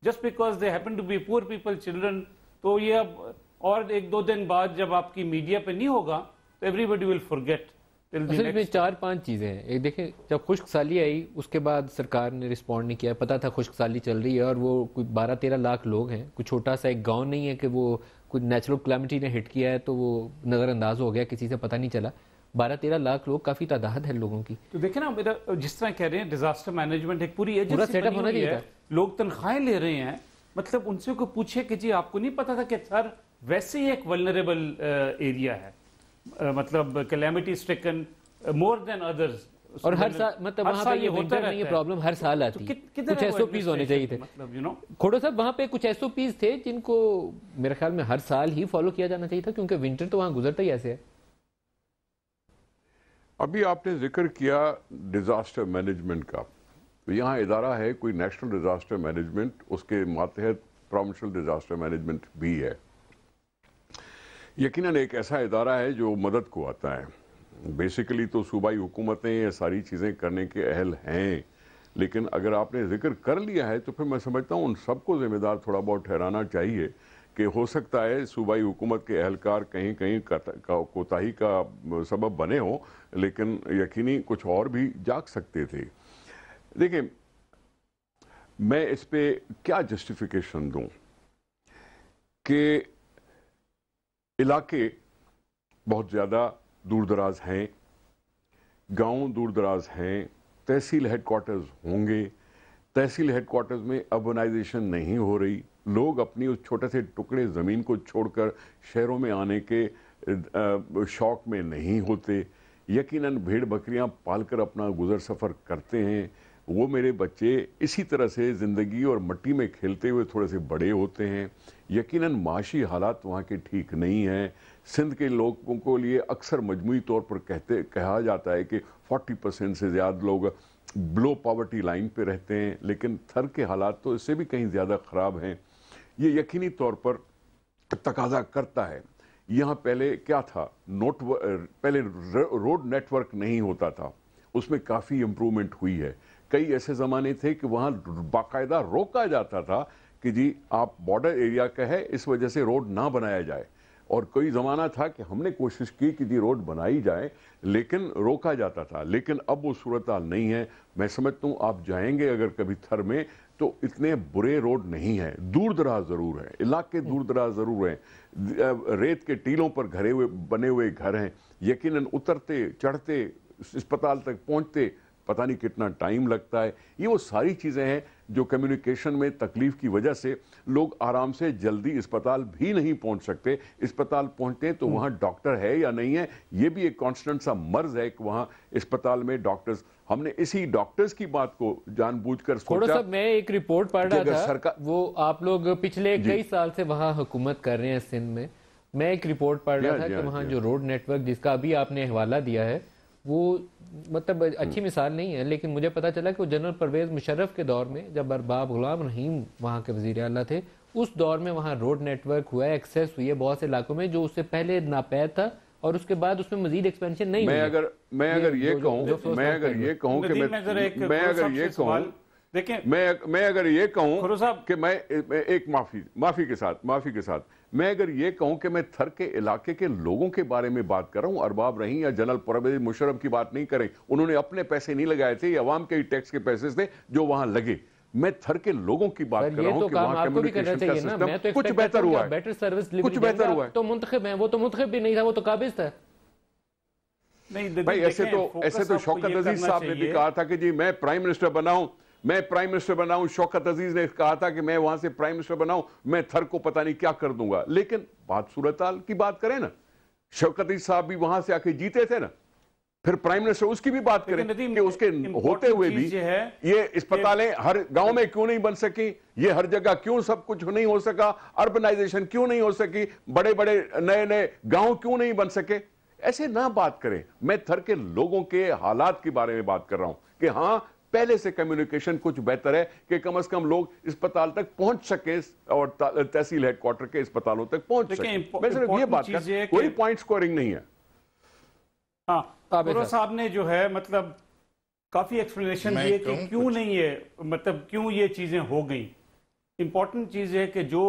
just because they happen to be poor people, children. تو یہ اب اور 1-2 دن بعد جب آپ کی میڈیا پہ نہیں ہوگا تو everybody will forget. اصل میں 4-5 چیزیں ہیں. ایک دیکھیں جب خشک سالی آئی اس کے بعد سرکار نے رسپونڈ نہیں کیا. پتہ تھا خشک سالی چل رہی ہے اور وہ کوئی 12-13 لاکھ لوگ ہیں، کوئی چھوٹا سا ایک گاؤں نہیں ہے کہ وہ کوئی نیچرل کلیمٹی نے ہٹ کیا ہے تو وہ نظر انداز ہو گیا، کسی سے پتہ نہیں چلا. 12-13 لاکھ لوگ کافی تعداد ہے لوگوں کی. تو دیکھیں نا میرا جس طرح کہہ رہے ہیں ڈیزاسٹر مینجمنٹ ایک پوری ایجنسی سیٹ اپ ہونا چاہیے. لوگ تنخواہیں لے رہے ہیں، مطلب ان سے کوئی پوچھے کہ جی آپ کو نہیں پتا تھا کہ سر ویسے ہی ایک ولنریبل ایریا ہے، مطلب کلیمٹی اسٹرکن مور دین ادرز. اور ہر سال مطلب وہاں پہ یہ ونٹر نہیں ہے پرابلم ہر سال آتی ہے. کچھ ایس او پیز ہونے چاہیے تھے. کھوڑو صاحب وہاں پہ کچھ ایس او پیز تھے جن کو میرے خیال میں ہر سال ہی فالو کیا جانا چاہیے تھا, کیونکہ ونٹر تو وہاں گزرتا ہی ایسے ہے. ابھی آپ نے ذکر کیا ڈیزاسٹر مینجمنٹ کا, یہاں ادارہ ہے کوئی نیشنل ڈیزاسٹر مینجمنٹ, اس کے ماتحت پروونشل ڈیزاسٹر مینجمنٹ بھی ہے. یقیناً ایک ایسا ادارہ ہے جو مدد کو آتا ہے. بیسیکلی تو صوبائی حکومتیں یہ ساری چیزیں کرنے کے اہل ہیں, لیکن اگر آپ نے ذکر کر لیا ہے تو پھر میں سمجھتا ہوں ان سب کو ذمہ دار تھوڑا بہت ٹھہرانا چاہیے کہ ہو سکتا ہے صوبائی حکومت کے اہلکار کہیں کہیں کوتاہی کا سبب بنے ہوں, لیکن یقینی کچھ اور بھی جاگ سکتے تھے. دیکھیں میں اس پہ کیا جسٹیفیکیشن دوں کہ علاقے بہت زیادہ دور دراز ہیں, گاؤں دور دراز ہیں, تحصیل ہیڈ کوارٹرز ہوں گے, تحصیل ہیڈ کوارٹرز میں اربنائزیشن نہیں ہو رہی, لوگ اپنی اس چھوٹے سے ٹکڑے زمین کو چھوڑ کر شہروں میں آنے کے شوق میں نہیں ہوتے, یقیناً بھیڑ بکریاں پال کر اپنا گزر سفر کرتے ہیں. وہ میرے بچے اسی طرح سے زندگی اور مٹی میں کھیلتے ہوئے تھوڑے سے بڑے ہوتے ہیں. یقیناً معاشی حالات وہاں کے ٹھیک نہیں ہیں. سندھ کے لوگوں کو لیے اکثر مجموعی طور پر کہا جاتا ہے کہ 40% سے زیادہ لوگ بلو پاورٹی لائن پہ رہتے ہیں, لیکن تھر کے حالات تو اس سے بھی کہیں زیادہ خراب ہیں. یہ یقینی طور پر تقاضا کرتا ہے. یہاں پہلے کیا تھا, پہلے روڈ نیٹ ورک نہیں ہوتا تھا, اس میں کافی امپرومنٹ ہوئی ہے. کئی ایسے زمانے تھے کہ وہاں باقاعدہ روکا جاتا تھا کہ جی آپ بارڈر ایریا کا ہے اس وجہ سے روڈ نہ بنایا جائے, اور کوئی زمانہ تھا کہ ہم نے کوشش کی کہ جی روڈ بنائی جائے لیکن روکا جاتا تھا. لیکن اب وہ صورتحال نہیں ہے. میں سمجھتا ہوں آپ جائیں گے اگر کبھی تھر میں تو اتنے برے روڈ نہیں ہیں. دور دراز ضرور ہیں, علاقے دور دراز ضرور ہیں, ریت کے ٹیلوں پر بنے ہوئے گھر ہیں. یقیناً اترتے چڑھتے اسپتال تک پہنچتے پتہ نہیں کتنا ٹائم لگتا ہے. یہ وہ ساری چیزیں ہیں جو کمیونیکیشن میں تکلیف کی وجہ سے لوگ آرام سے جلدی اسپتال بھی نہیں پہنچ سکتے. اسپتال پہنچتے ہیں تو وہاں ڈاکٹر ہے یا نہیں ہے, یہ بھی ایک کانسٹنٹ سا مرض ہے کہ وہاں اسپتال میں ڈاکٹرز, ہم نے اسی ڈاکٹرز کی بات کو جان بوجھ کر کھوڑو سوچا. صاحب میں ایک رپورٹ پڑھ رہا تھا, وہ آپ لوگ پچھلے کئی سال سے وہاں حکومت کر رہے ہیں سندھ میں. میں ایک رپورٹ پڑھ رہا تھا کہ وہاں جو روڈ نیٹ ورک جس کا ابھی آپ نے حوالہ دیا ہے وہ مطلب اچھی مثال نہیں ہے, لیکن مجھے پتا چلا کہ وہ جنرل پرویز مشرف کے دور میں جب ارباب غلام رحیم وہاں کے وزیر اعلیٰ تھے اس دور میں وہاں روڈ نیٹ ورک ہوا ہے, ایکسیس ہوئی ہے بہت سے علاقوں میں جو اس سے پہلے ناپید تھا, اور اس کے بعد اس میں مزید ایکسپینشن نہیں ہوئی. میں اگر یہ کہوں کہ میں ایک معافی کے ساتھ میں اگر یہ کہوں کہ میں تھر کے علاقے کے لوگوں کے بارے میں بات کر رہا ہوں, ارباب رحیم یا جنرل پرویز مشرف کی بات نہیں کریں, انہوں نے اپنے پیسے نہیں لگائے تھے, یہ عوام کے ٹیکس کے پیسے تھے جو وہاں لگے. میں تھر کے لوگوں کی بات کر رہا ہوں کہ وہاں کمیونیکیشن کا سسٹم کچھ بہتر ہوا ہے, کچھ بہتر ہوا ہے. تو منتخب ہیں, وہ تو منتخب بھی نہیں تھا, وہ تو قابض تھا. بھائی ایسے تو شوکت عزیز صاحب نے بھی کہا تھا کہ جی میں پرائم منسٹر بناؤں, شوکت عزیز نے کہا تھا کہ میں وہاں سے پرائم منسٹر بناؤں, میں تھر کو پتہ نہیں کیا کر دوں گا. لیکن بات صورتحال کی بات کریں نا, شوکت عزیز صاحب بھی وہاں سے آ کے جیتے تھے نا, پھر پرائم منسٹر اس کی بھی بات کریں کہ اس کے ہوتے ہوئے بھی یہ اسپتالیں ہر گاؤں میں کیوں نہیں بن سکی, یہ ہر جگہ کیوں سب کچھ نہیں ہو سکا, اربنائزیشن کیوں نہیں ہو سکی, بڑے بڑے نئے گاؤں کیوں نہیں بن سکے. ایسے نہ بات کریں. میں تھر کے لوگوں کے حالات کے بارے میں بات کر رہا ہوں کہ ہاں پہلے سے کمیونیکیشن کچھ بہتر ہے کہ کم از کم لوگ اسپتال تک پہنچ سکیں اور تحصیل ہیڈ کوارٹر کے اسپتالوں تک پہنچ سکیں. میں صرف یہ بات کر رہا ہوں, کوئی پوائنٹ سکورنگ نہیں ہے. ہاں عابد صاحب نے جو ہے مطلب کافی ایکسپلینیشن دی کہ کیوں نہیں ہے, مطلب کیوں یہ چیزیں ہو گئیں. امپورٹنٹ چیز ہے کہ جو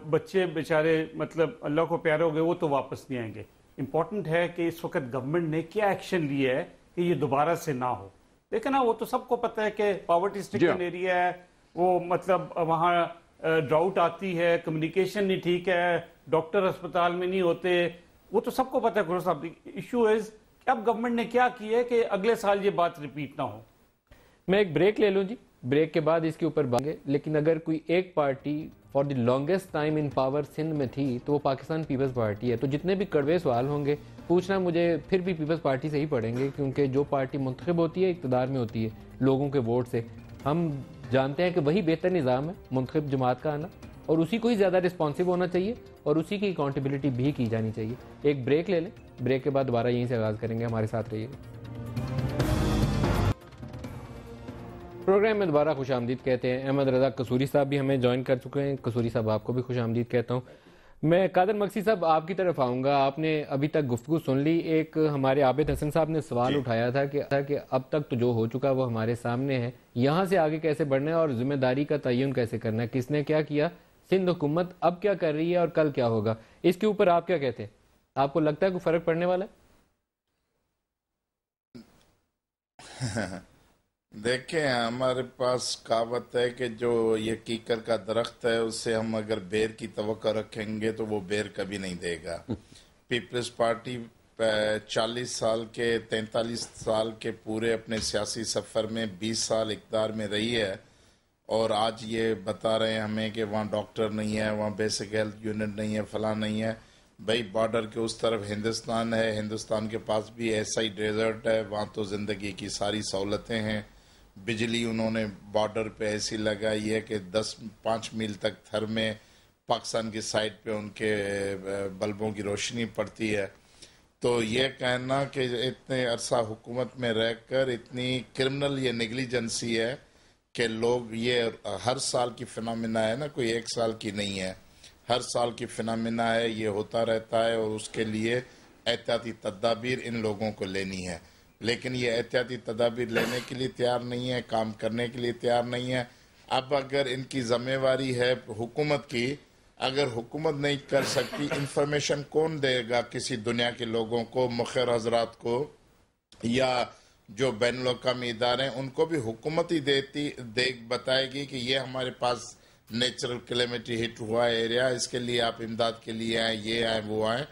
بچے بیچارے مطلب اللہ کو پیارے ہو گئے وہ تو واپس نہیں آئیں گے. امپورٹنٹ ہے کہ اس وقت گورنمنٹ نے کیا ایکشن لیا ہے کہ یہ دوبارہ سے نہ ہو. دیکھیں نا, وہ تو سب کو پتہ ہے کہ پاورٹی سٹرکن ایریا ہے, وہ مطلب وہاں ڈراؤٹ آتی ہے, کمیونیکیشن نہیں ٹھیک ہے, ڈاکٹر اسپتال میں نہیں ہوتے, وہ تو سب کو پتہ ہے. کھوڑو صاحب ایشو از کہ اب گورنمنٹ نے کیا کیا ہے کہ اگلے سال یہ بات ریپیٹ نہ ہو. میں ایک بریک لے لوں جی, بریک کے بعد اس کے اوپر بات کریں گے. لیکن اگر کوئی ایک party for the longest time in power Sindh میں تھی تو وہ پاکستان پیپلز پارٹی ہے. تو جتنے بھی کڑوے سوال ہوں گے پوچھنا مجھے پھر بھی پیپلز پارٹی سے ہی پڑیں گے, کیونکہ جو پارٹی منتخب ہوتی ہے اقتدار میں ہوتی ہے لوگوں کے ووٹ سے. ہم جانتے ہیں کہ وہی بہتر نظام ہے منتخب جماعت کا آنا, اور اسی کو ہی زیادہ رسپانسو ہونا چاہیے اور اسی کی اکاؤنٹیبلٹی بھی کی جانی چاہیے. ایک بریک لے لیں, بریک کے بعد دوبارہ یہیں سے آغاز کریں گے. ہمارے ساتھ رہیے گا. پروگرام میں دوبارہ خوش آمدید کہتے ہیں. احمد رضا قصوری صاحب بھی ہمیں جوائن کر چکے ہیں. قصوری صاحب آپ کو بھی خوش آمدید کہتا ہوں. میں قادر مکسی صاحب آپ کی طرف آؤں گا. آپ نے ابھی تک گفتگو سن لی. ایک ہمارے عابد حسن صاحب نے سوال اٹھایا تھا کہ اب تک تو جو ہو چکا وہ ہمارے سامنے ہے, یہاں سے آگے کیسے بڑھنا ہے اور ذمہ داری کا تعین کیسے کرنا ہے, کس نے کیا کیا, سندھ حکومت اب کیا کر رہی ہے اور کل کیا ہوگا. اس کے اوپر آپ کیا کہتے ہیں؟ آپ کو لگتا ہے کوئی فرق پڑنے والا ہے؟ دیکھیں, ہمارے پاس کہاوت ہے کہ جو یہ کیکر کا درخت ہے اس سے ہم اگر بیر کی توقع رکھیں گے تو وہ بیر کبھی نہیں دے گا. پیپلز پارٹی 40 سال کے 43 سال کے پورے اپنے سیاسی سفر میں 20 سال اقتدار میں رہی ہے, اور آج یہ بتا رہے ہیں ہمیں کہ وہاں ڈاکٹر نہیں ہے, وہاں بیسک ہیلتھ یونٹ نہیں ہے, فلاں نہیں ہے. بھائی بارڈر کے اس طرف ہندوستان ہے, ہندوستان کے پاس بھی ایسا ہی ڈیزرٹ ہے, وہاں تو زندگی کی ساری سہولتیں ہیں. بجلی انہوں نے بارڈر پہ ایسی لگائی ہے کہ 5 میل تک تھر میں پاکستان کی سائٹ پہ ان کے بلبوں کی روشنی پڑتی ہے. تو یہ کہنا کہ اتنے عرصہ حکومت میں رہ کر اتنی کرمنل یہ نیگلیجنسی ہے کہ لوگ, یہ ہر سال کی فنامنا ہے نا, کوئی ایک سال کی نہیں ہے, ہر سال کی فنامنا ہے, یہ ہوتا رہتا ہے, اور اس کے لیے احتیاطی تدابیر ان لوگوں کو لینی ہے. لیکن یہ احتیاطی تدابیر لینے کے لیے تیار نہیں ہے, کام کرنے کے لیے تیار نہیں ہے. اب اگر ان کی ذمہ داری ہے حکومت کی, اگر حکومت نہیں کر سکتی, انفارمیشن کون دے گا کسی دنیا کے لوگوں کو, مخیر حضرات کو, یا جو بین الاقوامی ادارے ہیں ان کو بھی حکومت ہی بتائے گی کہ یہ ہمارے پاس نیچرل کلیمٹی ہٹ ہوا ہے ایریا, اس کے لیے آپ امداد کے لیے آئیں, یہ آئیں وہ آئیں.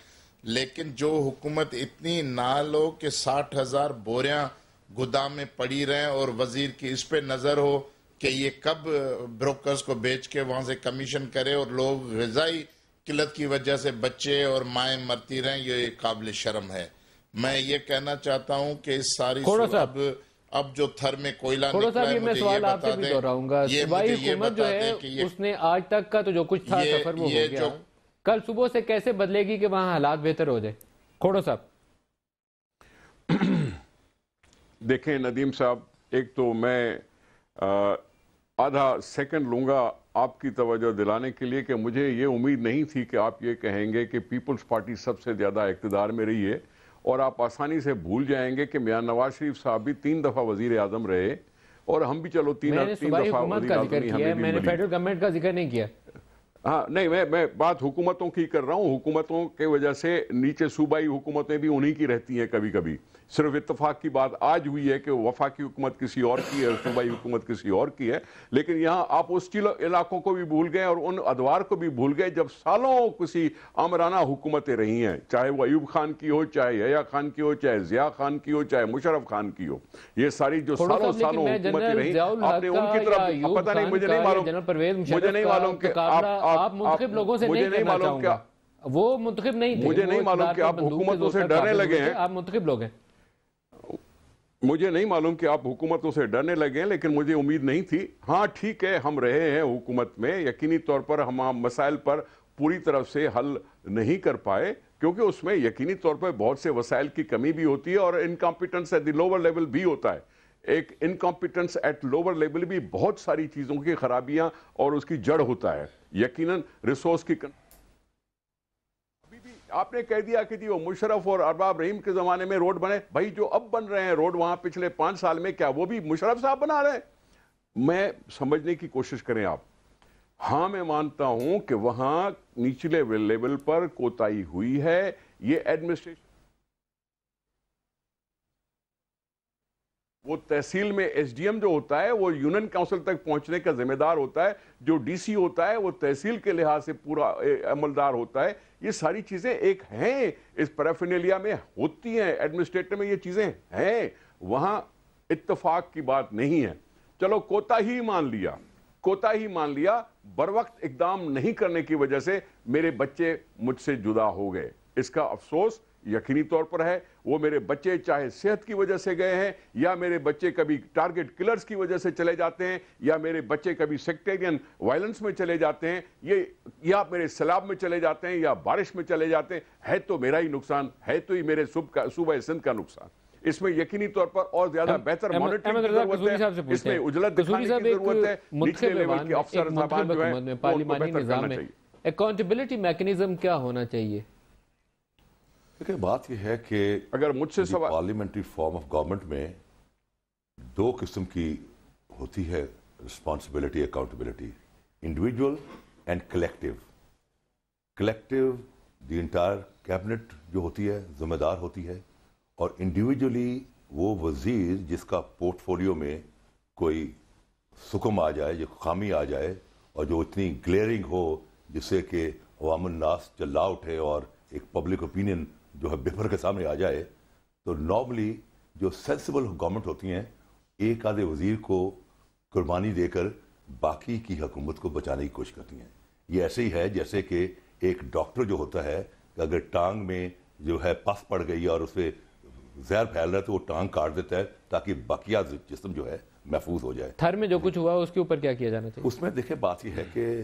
لیکن جو حکومت اتنی نہ لو کہ 60,000 بوریاں گودام میں پڑی رہیں اور وزیر کی اس پہ نظر ہو کہ یہ کب بروکرز کو بیچ کے وہاں سے کمیشن کرے, اور لوگ غذائی قلت کی وجہ سے بچے اور مائیں مرتی رہیں, یہ قابل شرم ہے. میں یہ کہنا چاہتا ہوں کہ اس ساری اب جو تھر میں کوئلہ نکلا ہے, مجھے یہ بتا دیں, یہ مجھے یہ بتا دیں کہ اس نے آج تک کا تو جو کچھ تھا سفر وہ ہو گیا, کل صبح سے کیسے بدلے گی کہ وہاں حالات بہتر ہو جائے؟ کھوڑو صاحب. دیکھیں ندیم صاحب, ایک تو میں آدھا سیکنڈ لوں گا آپ کی توجہ دلانے کے لیے کہ مجھے یہ امید نہیں تھی کہ آپ یہ کہیں گے کہ پیپلز پارٹی سب سے زیادہ اقتدار میں رہی ہے, اور آپ آسانی سے بھول جائیں گے کہ میاں نواز شریف صاحب بھی 3 دفعہ وزیر اعظم رہے, اور ہم بھی چلو 3 دفعہ وزیر اعظم ہی ہمیں بھی میں نے فیڈرل گورنمنٹ کا ذکر نہیں کیا. ہاں نہیں, میں بات حکومتوں کی کر رہا ہوں. حکومتوں کے وجہ سے نیچے صوبائی حکومتیں بھی انہی کی رہتی ہیں کبھی کبھی. صرف اتفاق کی بات آج ہوئی ہے کہ وفاقی حکومت کسی اور کی ہے, صوبائی حکومت کسی اور کی ہے. لیکن یہاں آپ اس علاقوں کو بھی بھول گئے اور ان ادوار کو بھی بھول گئے جب سالوں کسی آمرانہ حکومتیں رہی ہیں, چاہے وہ ایوب خان کی ہو, چاہے یحییٰ خان کی ہو, چاہے ضیاء خان کی ہو, چاہے مشرف خان کی ہو. یہ ساری جو سالوں حکومتیں رہیں, آپ نے ان کی طرف پتہ نہیں, مجھے نہیں معلوم کہ آپ منتخب لوگوں سے نہیں کرنا چاہوں گا, وہ منتخب نہیں تھے, مجھے نہیں معلوم کہ آپ حکومتوں سے ڈرنے لگے ہیں, آپ منتخب لوگ ہیں. مجھے نہیں معلوم کہ آپ حکومتوں سے ڈرنے لگے ہیں, لیکن مجھے امید نہیں تھی. ہاں ٹھیک ہے, ہم رہے ہیں حکومت میں, یقینی طور پر ہم مسائل پر پوری طرف سے حل نہیں کر پائے, کیونکہ اس میں یقینی طور پر بہت سے وسائل کی کمی بھی ہوتی ہے, اور انکمپیٹنس ایٹ دی لوور لیول بھی ہوتا ہے. ایک انکمپیٹنس ایٹ لوور لیول بھی بہت ساری چیزوں کی خرابیاں اور اس کی جڑ ہوتا ہے. یقیناً ریسورس کی آپ نے کہہ دیا کہ جی وہ مشرف اور ارباب رحیم کے زمانے میں روڈ بنے. بھائی جو اب بن رہے ہیں روڈ وہاں پچھلے 5 سال میں, کیا وہ بھی مشرف صاحب بنا رہے ہیں؟ میں سمجھنے کی کوشش کریں آپ. ہاں میں مانتا ہوں کہ وہاں نیچلے لیول پر کوتاہی ہوئی ہے. یہ ایڈمنسٹریشن, وہ تحصیل میں ایس ڈی ایم جو ہوتا ہے وہ یونین کاؤنسل تک پہنچنے کا ذمہ دار ہوتا ہے, جو ڈی سی ہوتا ہے وہ تحصیل کے لحاظ سے پورا عملدار ہوتا ہے. یہ ساری چیزیں ایک ہیں, اس پیرافینیلیا میں ہوتی ہیں, ایڈمنسٹریٹر میں یہ چیزیں ہیں, وہاں اتفاق کی بات نہیں ہے. چلو کوتاہی مان لیا, کوتا ہی مان لیا, بر وقت اقدام نہیں کرنے کی وجہ سے میرے بچے مجھ سے جدا ہو گئے. اس کا افسوس یقینی طور پر ہے. وہ میرے بچے چاہے صحت کی وجہ سے گئے ہیں, یا میرے بچے کبھی ٹارگٹ کلرز کی وجہ سے چلے جاتے ہیں, یا میرے بچے کبھی سیکٹیرین وائلنس میں چلے جاتے ہیں, یا میرے سیلاب میں چلے جاتے ہیں, یا بارش میں چلے جاتے ہیں. ہے تو میرا ہی نقصان, ہے تو ہی میرے صوبہ سندھ کا نقصان. اس میں یقینی طور پر اور زیادہ بہتر مانیٹرنگ کی ضرورت ہے, اس میں اجلت دکھانے کی ضرورت ہے. نچلے لیول کے افسر صاحبان جو ہیں ان کو بہتر کرنا چاہیے. اکاؤنٹیبلٹی میکنزم کیا ہونا چاہیے؟ دیکھیں بات یہ ہے کہ اگر مجھ سے سوال پارلیمنٹری فارم آف گورنمنٹ میں دو قسم کی ہوتی ہے responsibility, accountability, individual and collective. Collective the entire cabinet جو ہوتی ہے ذمہ دار ہوتی ہے, اور انڈیویجولی وہ وزیر جس کا پورٹ فولیو میں کوئی سکم آ جائے, جو خامی آ جائے, اور جو اتنی گلیئرنگ ہو جس سے کہ عوام الناس چلا اٹھے اور ایک پبلک اوپینین جو ہے بفر کے سامنے آ جائے, تو نارملی جو سینسیبل گورنمنٹ ہوتی ہیں ایک آدھے وزیر کو قربانی دے کر باقی کی حکومت کو بچانے کی کوشش کرتی ہیں. یہ ایسے ہی ہے جیسے کہ ایک ڈاکٹر جو ہوتا ہے کہ اگر ٹانگ میں جو ہے پس پڑ گئی اور اس پہ زہر پھیل رہا ہے تو وہ ٹانگ کاٹ دیتا ہے تاکہ بقیہ جسم جو ہے محفوظ ہو جائے. تھر میں جو کچھ ہوا اس کے اوپر کیا کیا جانا چاہیے؟ اس میں دیکھیں بات یہ ہے کہ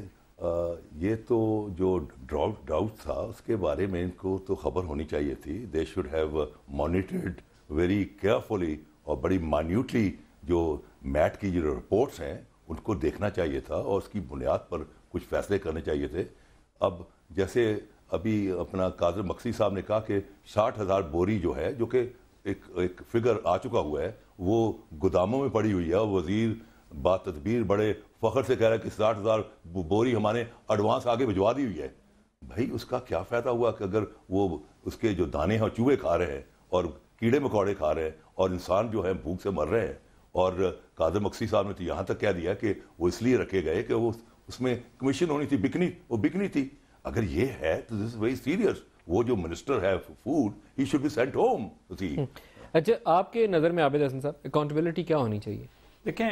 یہ تو جو ڈراؤٹ تھا اس کے بارے میں ان کو تو خبر ہونی چاہیے تھی. They should have monitored very carefully, اور بڑی مائنیوٹلی جو میٹ کی جو رپورٹس ہیں ان کو دیکھنا چاہیے تھا, اور اس کی بنیاد پر کچھ فیصلے کرنے چاہیے تھے. اب جیسے ابھی اپنا قادر مقصی صاحب نے کہا کہ 60,000 بوری جو ہے, جو کہ ایک فگر آ چکا ہوا ہے, وہ گوداموں میں پڑی ہوئی ہے, اور وزیر با تدبیر بڑے فخر سے کہہ رہا ہے کہ 60,000 بوری ہمارے ایڈوانس آگے بھجوا دی ہوئی ہے. بھائی اس کا کیا فائدہ ہوا کہ اگر وہ اس کے جو دانے ہیں چوہے کھا رہے ہیں اور کیڑے مکوڑے کھا رہے ہیں اور انسان جو ہے بھوک سے مر رہے ہیں. اور قادر مقصی صاحب نے تو یہاں تک کہہ دیا کہ وہ اس لیے رکھے گئے کہ وہ اس میں کمیشن ہونی تھی, وہ بکنی تھی. اگر یہ ہے تو دس از ویری سیریس. وہ جو منسٹر ہے food, he should be sent home. اچھا, آپ کے نظر میں عابد حسن صاحب اکاؤنٹیبلٹی کیا ہونی چاہیے؟ دیکھیں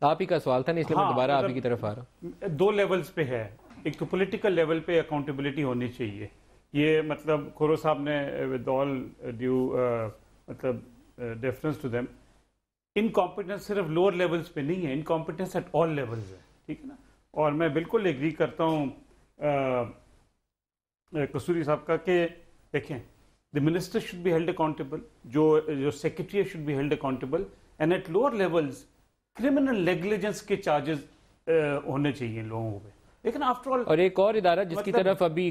آپ ہی کا سوال تھا نا, اس لیے میں دوبارہ آپ ہی کی طرف آ رہا ہوں. دو لیولز پہ ہے. ایک تو پولیٹیکل لیول پہ اکاؤنٹیبلٹی ہونی چاہیے. یہ مطلب کھورو صاحب نے ود آل ڈیو مطلب ڈیفرنس ٹو دیم, انکمپیٹنس صرف لوور لیولز پہ نہیں ہے, انکمپیٹنس ایٹ آل لیولز ہے. ٹھیک ہے نا. اور میں بالکل ایگری کرتا ہوں قصوری صاحب کا کہ دیکھیں the minister should be held accountable, جو secretary should be held accountable, and at lower levels criminal negligence کے charges ہونے چاہیے لوگوں پہ. لیکن آفٹر آل, اور ایک اور ادارہ جس کی طرف ابھی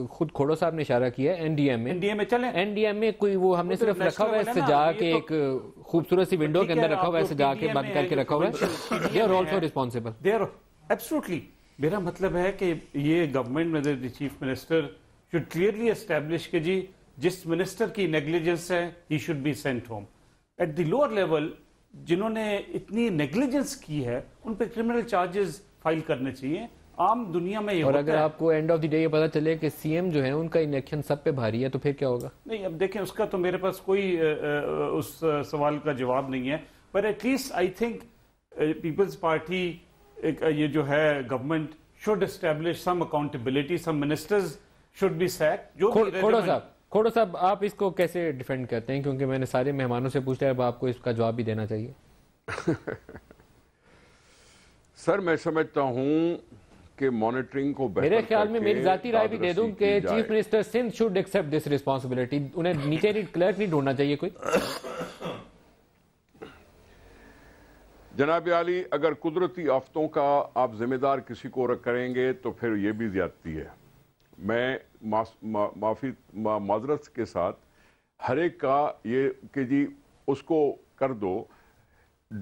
خود کھوڑو صاحب نے اشارہ کیا ہے, این ڈی ایم میں چلیں. این ڈی ایم میں کوئی وہ ہم نے صرف رکھا ہوا ہے سجا کے, ایک خوبصورت سی ونڈو کے اندر رکھا ہوا ہے سجا کے, بند کر کے رکھا ہوا ہے. they are also responsible. they are absolutely. میرا مطلب ہے کہ یہ گورنمنٹ میں the chief minister should clearly establish کہ جی جس منسٹر کی نیگلیجنس ہے he should be sent home. At the lower level جنہوں نے اتنی نیگلیجنس کی ہے ان پہ کرمنل چارجز فائل کرنے چاہیے. عام دنیا میں یہ اور ہوتا اگر ہے. آپ کو اینڈ آف دی ڈے یہ پتا چلے کہ سی ایم جو ہیں ان کا انیکشن سب پہ بھاری ہے تو پھر کیا ہوگا؟ نہیں, اب دیکھیں اس کا تو میرے پاس کوئی اس سوال کا جواب نہیں ہے. But at least I think Peoples Party یہ جو ہے government should establish some accountability, some ministers should be sack. جو کھوڑو صاحب آپ اس کو کیسے ڈیفینڈ کرتے ہیں؟ کیونکہ میں نے سارے مہمانوں سے پوچھ لیا, اب آپ کو اس کا جواب بھی دینا چاہیے. سر میں سمجھتا ہوں کہ مانیٹرنگ کو بہتر میرے خیال میں میری ذاتی رائے بھی دے دوں کہ chief minister Sindh should accept this responsibility. انہیں نیچے کلرک نہیں ڈھونڈنا چاہیے کوئی. جناب عالی, اگر قدرتی آفتوں کا آپ ذمہ دار کسی کو کریں گے تو پھر یہ بھی زیادتی ہے. میں معذرت کے ساتھ ہر ایک کا یہ کہ جی اس کو کر دو,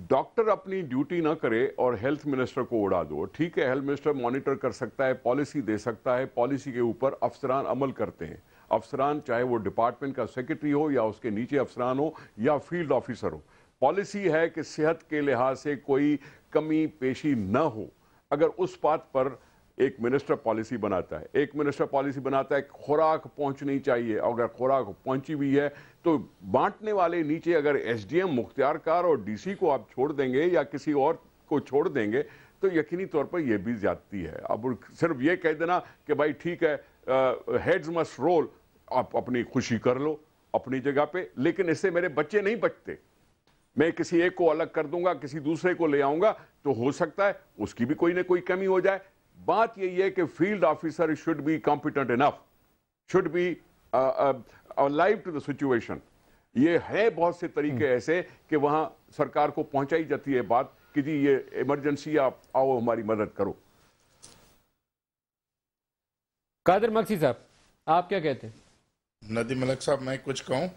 ڈاکٹر اپنی ڈیوٹی نہ کرے اور ہیلتھ منسٹر کو اڑا دو. ٹھیک ہے, ہیلتھ منسٹر مانیٹر کر سکتا ہے, پالیسی دے سکتا ہے, پالیسی کے اوپر افسران عمل کرتے ہیں. افسران چاہے وہ ڈپارٹمنٹ کا سیکرٹری ہو یا اس کے نیچے افسران ہو یا فیلڈ آفیسر ہو, پالیسی ہے کہ صحت کے لحاظ سے کوئی کمی پیشی نہ ہو. اگر اس بات پر ایک منسٹر پالیسی بناتا ہے, ایک منسٹر پالیسی بناتا ہے خوراک پہنچنی چاہیے, اگر خوراک پہنچی ہوئی ہے تو بانٹنے والے نیچے اگر ایس ڈی ایم مختار کار اور ڈی سی کو آپ چھوڑ دیں گے یا کسی اور کو چھوڑ دیں گے تو یقینی طور پر یہ بھی زیادتی ہے. اب صرف یہ کہہ دینا کہ بھائی ٹھیک ہے ہیڈز مسٹ رول, آپ اپنی خوشی کر لو اپنی جگہ پہ, لیکن اس سے میرے بچے نہیں بچتے. میں کسی ایک کو الگ کر دوں گا, کسی دوسرے کو لے آؤں گا, تو ہو سکتا ہے اس کی بھی کوئی نہ کوئی کمی ہو جائے. بات یہی ہے کہ field officer should be competent enough, should be alive to the situation. یہ ہے بہت سے طریقے ایسے کہ وہاں سرکار کو پہنچائی جاتی ہے بات کہ جی یہ ایمرجنسی, آپ آؤ ہماری مدد کرو. قادر مکسی صاحب آپ کیا کہتے ہیں؟ ندیم ملک صاحب میں کچھ کہوں.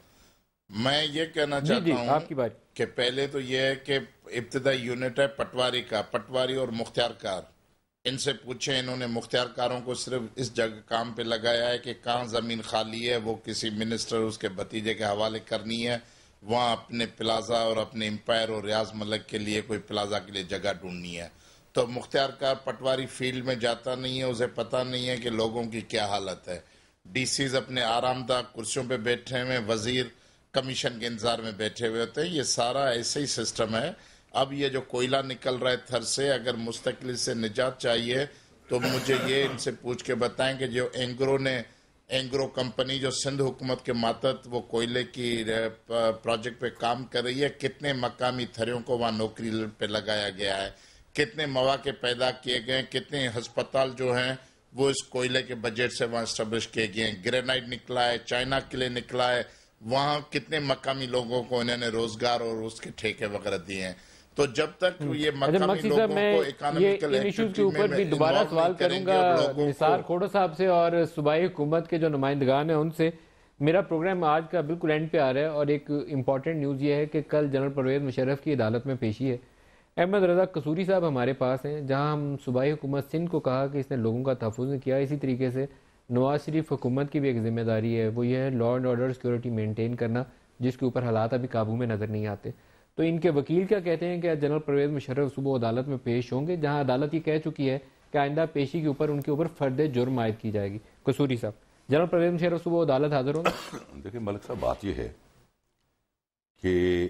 میں یہ کہنا چاہتا ہوں آپ کی بات کہ پہلے تو یہ ہے کہ ابتدائی یونٹ ہے پٹواری کا, پٹواری اور مختار کار. ان سے پوچھیں, انہوں نے مختار کاروں کو صرف اس جگہ کام پہ لگایا ہے کہ کہاں زمین خالی ہے وہ کسی منسٹر اس کے بھتیجے کے حوالے کرنی ہے, وہاں اپنے پلازا اور اپنے امپائر اور ریاض ملک کے لیے کوئی پلازا کے لیے جگہ ڈھونڈنی ہے. تو مختار کار پٹواری فیلڈ میں جاتا نہیں ہے, اسے پتہ نہیں ہے کہ لوگوں کی کیا حالت ہے. ڈی سیز اپنے آرام دہ کرسیوں پہ بیٹھے ہوئے, وزیر کمیشن کے انتظار میں بیٹھے ہوئے ہوتے ہیں. یہ سارا ایسے ہی سسٹم ہے. اب یہ جو کوئلہ نکل رہا ہے تھر سے, اگر مستقل سے نجات چاہیے تو مجھے یہ ان سے پوچھ کے بتائیں کہ جو اینگرو کمپنی جو سندھ حکومت کے ماتحت وہ کوئلے کی پروجیکٹ پہ کام کر رہی ہے, کتنے مقامی تھریوں کو وہاں نوکری پہ لگایا گیا ہے, کتنے مواقع پیدا کیے گئے, کتنے ہسپتال جو ہیں وہ اس کوئلے کے بجٹ سے وہاں اسٹیبلش کیے گئے ہیں. گرینائٹ نکلا ہے, چائنا کے لیے نکلا ہے, وہاں کتنے مقامی لوگوں کو انہوں نے روزگار اور اس کے ٹھیکے وغیرہ دیے ہیں. تو جب تک یہ مقامی لوگوں کو اکانومیکل ایشوز کے اوپر بھی دوبارہ سوال کروں گا نثار کھوڑا صاحب سے اور صوبائی حکومت کے جو نمائندگان ہیں ان سے. میرا پروگرام آج کا بالکل اینڈ پہ آ رہا ہے اور ایک امپورٹنٹ نیوز یہ ہے کہ کل جنرل پرویز مشرف کی عدالت میں پیشی ہے. احمد رضا قصوری صاحب ہمارے پاس ہیں, جہاں ہم صوبائی حکومت سندھ کو کہا کہ اس نے لوگوں کا تحفظ نہیں کیا. اسی طریقے سے نواز شریف حکومت کی بھی ایک ذمہ داری ہے, وہ یہ ہے law and order security maintain کرنا, جس کے اوپر حالات ابھی قابو میں نظر نہیں آتے. تو ان کے وکیل کیا کہتے ہیں کہ جنرل پرویز مشرف صبح عدالت میں پیش ہوں گے, جہاں عدالت یہ کہہ چکی ہے کہ آئندہ پیشی کے اوپر ان کے اوپر فرد جرم عائد کی جائے گی. قصوری صاحب, جنرل پرویز مشرف صبح عدالت حاضر ہوں گے؟ دیکھیں ملک صاحب, بات یہ ہے کہ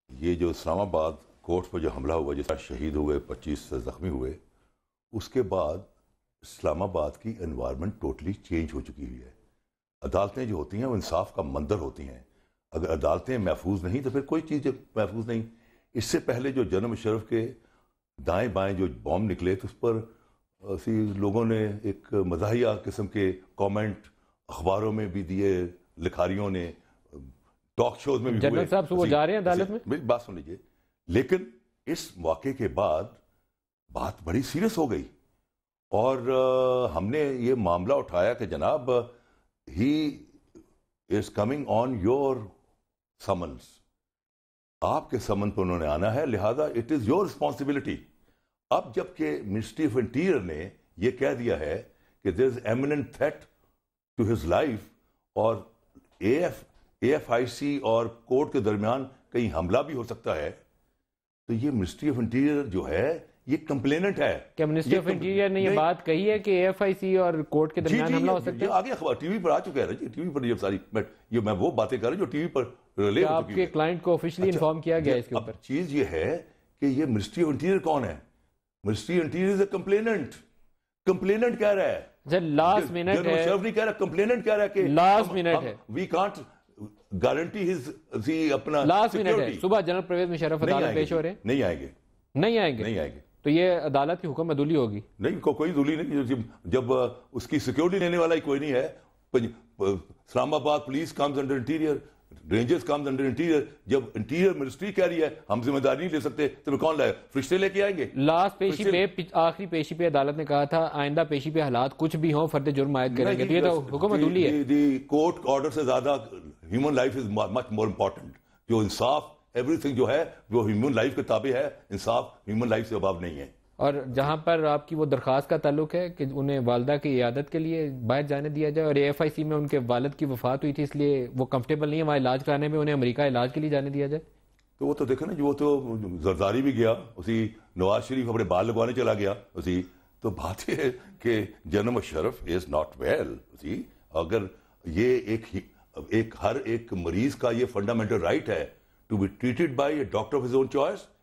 یہ جو اسلام آباد کورٹ پر جو حملہ ہوا, جس طرح شہید ہوئے, 25 زخمی ہوئے, اس کے بعد اسلام آباد کی انوائرمنٹ ٹوٹلی چینج ہو چکی ہوئی ہے. عدالتیں جو ہوتی ہیں وہ انصاف کا مندر ہوتی ہیں. اگر عدالتیں محفوظ نہیں تو پھر کوئی چیز محفوظ نہیں. اس سے پہلے جو جنرل مشرف کے دائیں بائیں جو بام نکلے تو اس پر لوگوں نے ایک مزاحیہ قسم کے کامنٹ اخباروں میں بھی دیے, لکھاریوں نے, ٹاک شوز میں بھی ہوئے. جنرل صاحب صبح جا رہے ہیں عدالت میں؟ بات سن لیجیے. لیکن اس واقعے کے بعد بات بڑی سیریس ہو گئی اور ہم نے یہ معاملہ اٹھایا کہ جناب he is coming on your summons, آپ کے سمن پر انہوں نے آنا ہے, لہذا اٹ از یور رسپانسبلٹی. اب جب کہ منسٹری آف انٹیریئر نے یہ کہہ دیا ہے کہ there is imminent threat to his life اور اے ایف آئی سی اور کورٹ کے درمیان کہیں حملہ بھی ہو سکتا ہے, تو یہ منسٹری آف انٹیریئر جو ہے یہ کمپلیننٹ ہے. کیا منسٹری آف انٹیریئر نے یہ بات کہی ہے کہ اے ایف آئی سی اور کورٹ کے درمیان حملہ ہو سکتا ہے؟ آگے اخبار ٹی وی پر آ چکا ہے جی, ٹی وی پر یہ ساری میں وہ باتیں کر رہا ہوں جو ٹی وی پر ریلے ہو چکی ہے. آپ کے کلائنٹ کو آفیشلی انفارم کیا گیا اس کے اوپر؟ چیز یہ ہے کہ یہ منسٹری آف انٹیریئر کون ہے؟ منسٹری انٹیریئر از اے کمپلیننٹ. کمپلیننٹ کہہ رہا ہے, لاسٹ منٹ ہے, شرف نہیں کہہ رہا, کمپلیننٹ کہہ رہا ہے کہ لاسٹ منٹ ہے, وی کانٹ گارنٹی ہز اپنا لاسٹ منٹ ہے. صبح جنرل پرویز مشرف عدالت پیش ہو رہے ہیں, نہیں آئیں گے, نہیں آئیں گے, نہیں آئیں گے. تو یہ عدالت کی حکم عدولی ہوگی؟ نہیں, کوئی عدولی نہیں. جب اس کی سیکیورٹی لینے والا ہی کوئی نہیں ہے. Islamabad police comes under interior, rangers comes under interior. جب انٹیریئر منسٹری کہہ رہی ہے ہم ذمہ داری نہیں لے سکتے تو میں کون لائے, فرشتے لے کے آئیں گے؟ لاسٹ پیشی پہ, آخری پیشی پہ عدالت نے کہا تھا آئندہ پیشی پہ حالات کچھ بھی ہوں فرد جرم عائد کریں گے. تو یہ تو حکم عدولی ہے. دی کورٹ آرڈر سے زیادہ human life is much more important. جو انصاف ایوری تھنگ جو ہے وہ ہیومن لائف کے تابع ہے, انصاف ہیومن لائف سے اباب نہیں ہے. اور جہاں پر آپ کی وہ درخواست کا تعلق ہے کہ انہیں والدہ کی عیادت کے لیے باہر جانے دیا جائے, اور اے ایف آئی سی میں ان کے والد کی وفات ہوئی تھی اس لیے وہ کمفرٹیبل نہیں ہے وہاں علاج کرانے میں, انہیں امریکہ علاج کے لیے جانے دیا جائے, تو وہ تو دیکھیں نا, وہ تو زرداری بھی گیا, اسی نواز شریف اپنے بال لگوانے چلا گیا اسی. تو بات یہ ہے کہ general Musharraf is not well. اگر یہ ہر ایک مریض کا یہ فنڈامنٹل رائٹ ہے to be treated by a doctor of his own choice,